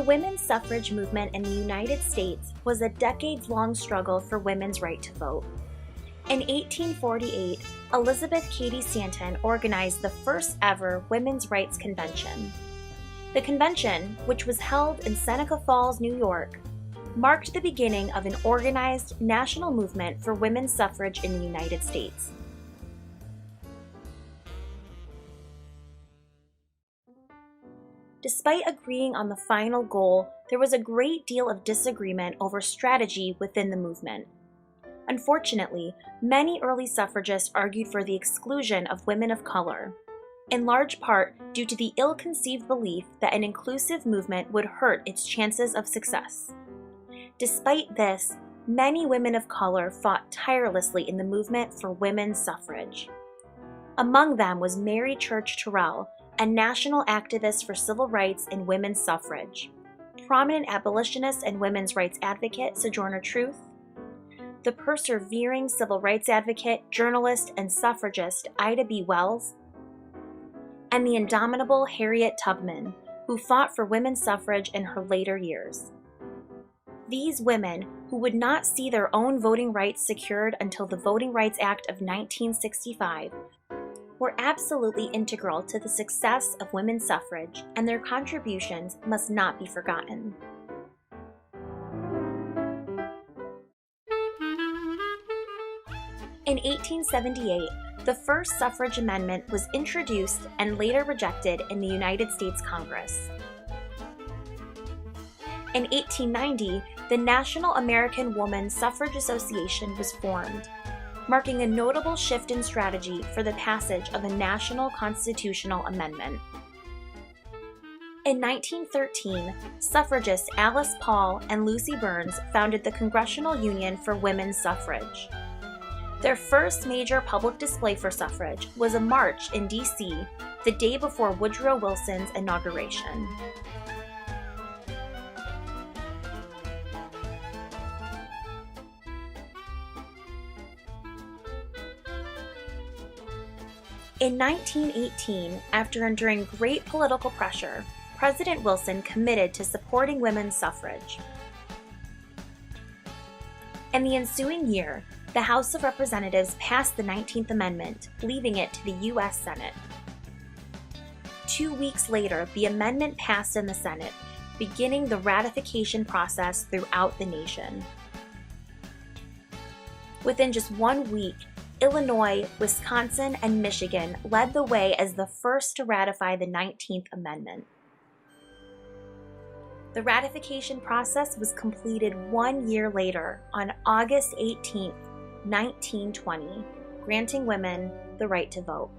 women's suffrage movement in the United States was a decades-long struggle for women's right to vote. In 1848, Elizabeth Cady Stanton organized the first ever Women's Rights Convention. The convention, which was held in Seneca Falls, New York, marked the beginning of an organized national movement for women's suffrage in the United States. Despite agreeing on the final goal, there was a great deal of disagreement over strategy within the movement. Unfortunately, many early suffragists argued for the exclusion of women of color, in large part due to the ill-conceived belief that an inclusive movement would hurt its chances of success. Despite this, many women of color fought tirelessly in the movement for women's suffrage. Among them was Mary Church Terrell, a national activist for civil rights and women's suffrage, prominent abolitionist and women's rights advocate Sojourner Truth, the persevering civil rights advocate, journalist, and suffragist Ida B. Wells, and the indomitable Harriet Tubman, who fought for women's suffrage in her later years. These women, who would not see their own voting rights secured until the Voting Rights Act of 1965, were absolutely integral to the success of women's suffrage, and their contributions must not be forgotten. In 1878, the first suffrage amendment was introduced and later rejected in the United States Congress. In 1890, the National American Woman Suffrage Association was formed, marking a notable shift in strategy for the passage of a national constitutional amendment. In 1913, suffragists Alice Paul and Lucy Burns founded the Congressional Union for Women's Suffrage. Their first major public display for suffrage was a march in D.C. the day before Woodrow Wilson's inauguration. In 1918, after enduring great political pressure, President Wilson committed to supporting women's suffrage. In the ensuing year, the House of Representatives passed the 19th Amendment, leaving it to the U.S. Senate. 2 weeks later, the amendment passed in the Senate, beginning the ratification process throughout the nation. Within just 1 week, Illinois, Wisconsin, and Michigan led the way as the first to ratify the 19th Amendment. The ratification process was completed 1 year later, on August 18, 1920, granting women the right to vote.